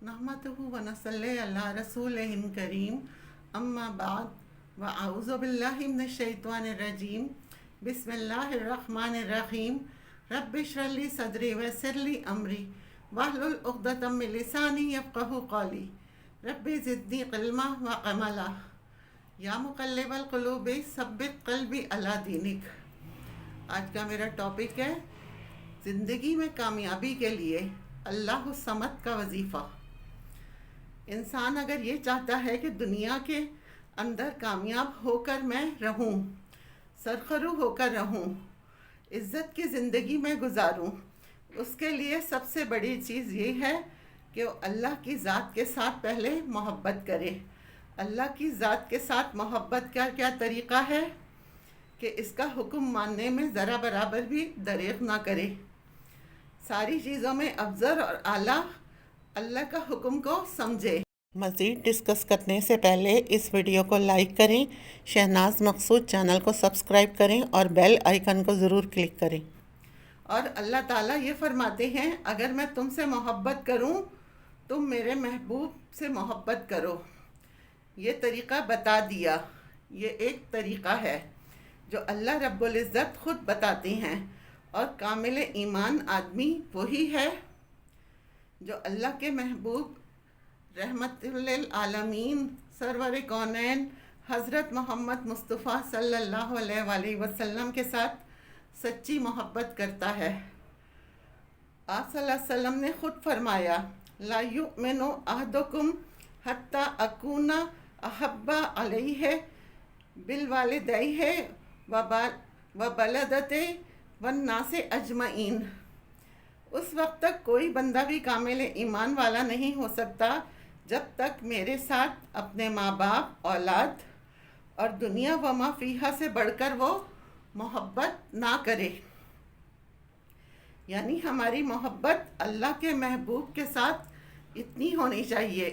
नहमदुहु व नसल्ली अला रसूलिहिल करीम अम्मा बाद व अऊज़ु बिल्लाहि मिनश शैतानिर रजीम बिस्मिल्लाहिर रहमानिर रहीम रब्बि इश्रह ली सदरी व यस्सिर ली अमरी वहलुल उक़दतम मिन लिसानी यफ़क़हू क़ौली रब्बि ज़िदनी इल्मा व अमला या मुक़ल्लिबल क़ुलूबि सब्बित क़ल्बी अला दीनिक। आज का मेरा टॉपिक है ज़िंदगी में कामयाबी के लिए अल्लाह समद का वजीफ़ा। इंसान अगर ये चाहता है कि दुनिया के अंदर कामयाब होकर मैं रहूं, सरखरू होकर रहूं, इज़्ज़त की ज़िंदगी में गुजारूं, उसके लिए सबसे बड़ी चीज़ ये है कि वो अल्लाह की ज़ात के साथ पहले मोहब्बत करे। अल्लाह की ज़ात के साथ मोहब्बत का क्या तरीक़ा है कि इसका हुक्म मानने में ज़रा बराबर भी दरेग ना करे। सारी चीज़ों में अफजल और आला अल्लाह का हुक्म को समझे। मज़ीद डिस्कस करने से पहले इस वीडियो को लाइक करें, शहनाज मकसूद चैनल को सब्सक्राइब करें और बेल आइकन को ज़रूर क्लिक करें। और अल्लाह ताला ये फरमाते हैं, अगर मैं तुमसे मोहब्बत करूं, तुम मेरे महबूब से मोहब्बत करो। ये तरीक़ा बता दिया। ये एक तरीक़ा है जो अल्लाह रब्बुल इज़्ज़त ख़ुद बताते हैं, और कामिल ईमान आदमी वही है जो अल्लाह के महबूब रहमतुल्लिल आलमीन सरवर कौनैन हज़रत मोहम्मद मुस्तफ़ा सल्लल्लाहु अलैहि वसल्लम के साथ सच्ची मोहब्बत करता है। आप सल्लल्लाहु अलैहि वसल्लम ने ख़ुद फरमाया, ला युमिनु अहदुकुम हत्ता अकूना अहब्बा अलैहि बिल वालिदैहि व बलदते वन्नासे अजमईन। उस वक्त तक कोई बंदा भी कामिल ईमान वाला नहीं हो सकता जब तक मेरे साथ अपने माँ बाप, औलाद और दुनिया व मा फ़ीहा से बढ़कर वो मोहब्बत ना करे। यानी हमारी मोहब्बत अल्लाह के महबूब के साथ इतनी होनी चाहिए।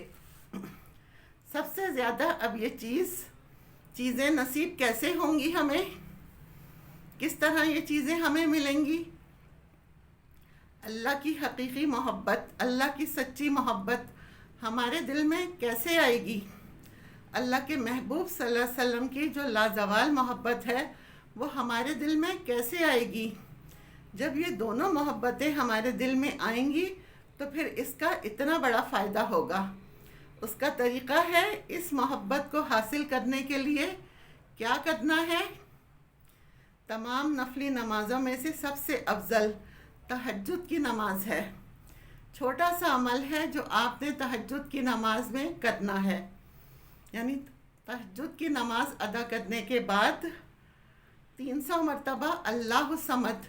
सबसे ज़्यादा अब ये चीज़ें नसीब कैसे होंगी हमें, किस तरह ये चीज़ें हमें मिलेंगी? अल्लाह की हकीकी मोहब्बत, अल्लाह की सच्ची मोहब्बत हमारे दिल में कैसे आएगी? अल्लाह के महबूब सल्लल्लाहु अलैहि वसल्लम की जो लाजवाल मोहब्बत है वो हमारे दिल में कैसे आएगी? जब ये दोनों मोहब्बतें हमारे दिल में आएंगी तो फिर इसका इतना बड़ा फ़ायदा होगा। उसका तरीक़ा है, इस मोहब्बत को हासिल करने के लिए क्या करना है? तमाम नफली नमाज़ों में से सबसे अफजल तहज्जुद की नमाज है। छोटा सा अमल है जो आपने तहज्जुद की नमाज में करना है। यानी तहज्जुद की नमाज अदा करने के बाद 300 मरतबा अल्लाह समद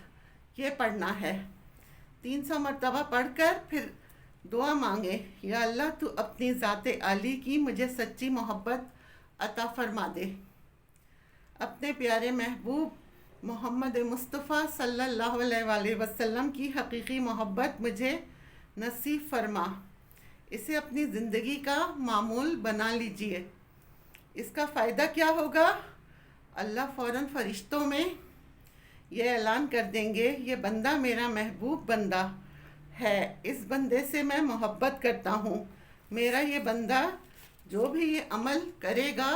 ये पढ़ना है। 300 मरतबा पढ़कर फिर दुआ मांगे, या अल्लाह तू अपनी ज़ात आली की मुझे सच्ची मोहब्बत अता फरमा दे। अपने प्यारे महबूब मोहम्मद मुस्तफ़ा सल्लल्लाहु अलैहि वसल्लम की हकीकी मोहब्बत मुझे नसीब फरमा। इसे अपनी ज़िंदगी का मामूल बना लीजिए। इसका फ़ायदा क्या होगा? अल्लाह फ़ौरन फ़रिश्तों में ये ऐलान कर देंगे, ये बंदा मेरा महबूब बंदा है, इस बंदे से मैं मोहब्बत करता हूँ। मेरा ये बंदा जो भी ये अमल करेगा,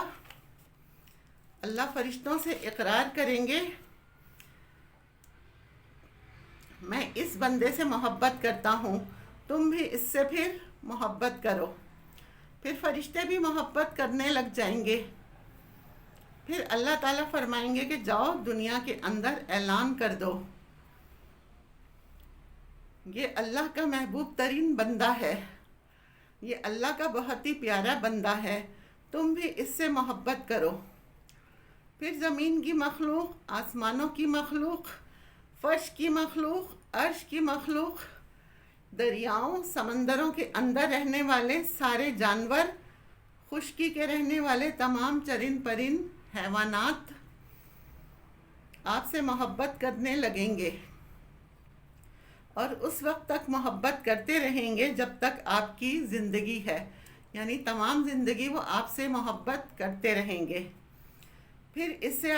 अल्लाह फ़रिश्तों से इकरार करेंगे, मैं इस बंदे से मोहब्बत करता हूँ, तुम भी इससे फिर मोहब्बत करो। फिर फरिश्ते भी मोहब्बत करने लग जाएंगे। फिर अल्लाह ताला फरमाएंगे कि जाओ दुनिया के अंदर ऐलान कर दो, ये अल्लाह का महबूब तरीन बंदा है, ये अल्लाह का बहुत ही प्यारा बंदा है, तुम भी इससे मोहब्बत करो। फिर ज़मीन की मखलूक, आसमानों की मखलूक, फ़र्श की मखलूक, अर्श की मखलूक, दरियाओं समंदरों के अंदर रहने वाले सारे जानवर, खुश्की के रहने वाले तमाम चरिंद परिंद हैवानात आपसे मोहब्बत करने लगेंगे, और उस वक्त तक मोहब्बत करते रहेंगे जब तक आपकी ज़िंदगी है। यानी तमाम ज़िंदगी वो आपसे मोहब्बत करते रहेंगे। फिर इससे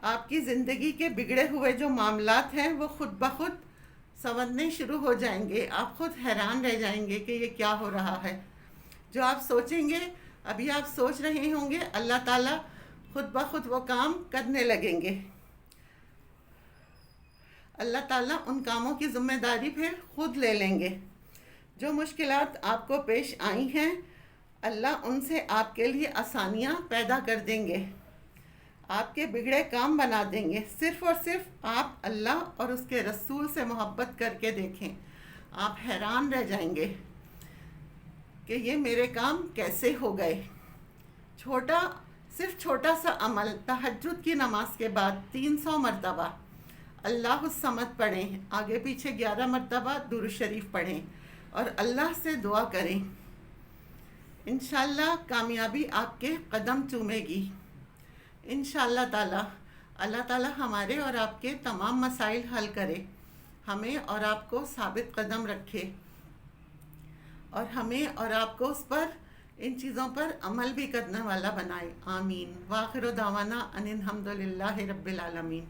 आपकी ज़िंदगी के बिगड़े हुए जो मामलात हैं वो खुद ब खुद संवरने शुरू हो जाएंगे। आप खुद हैरान रह जाएंगे कि ये क्या हो रहा है। जो आप सोचेंगे, अभी आप सोच रहे होंगे, अल्लाह ताला खुद ब खुद वो काम करने लगेंगे। अल्लाह ताला उन कामों की ज़िम्मेदारी फिर खुद ले लेंगे। जो मुश्किलात आपको पेश आई हैं, अल्लाह उनसे आपके लिए आसानियाँ पैदा कर देंगे, आपके बिगड़े काम बना देंगे। सिर्फ़ और सिर्फ आप अल्लाह और उसके रसूल से मोहब्बत करके देखें, आप हैरान रह जाएंगे कि ये मेरे काम कैसे हो गए। सिर्फ छोटा सा अमल, तहज्जुद की नमाज के बाद 300 मरतबा अल्लाह समद पढ़ें, आगे पीछे 11 मरतबा दुरूद शरीफ पढ़ें और अल्लाह से दुआ करें। इंशाअल्लाह कामयाबी आपके कदम चूमेगी। इंशाअल्लाह ताला अल्लाह ताला हमारे और आपके तमाम मसाइल हल करे, हमें और आपको साबित कदम रखे और हमें और आपको उस पर, इन चीज़ों पर अमल भी करने वाला बनाए। आमीन। वाखिर दावाना अनिल हम्दुलिल्लाहि रब्बिल आलमीन।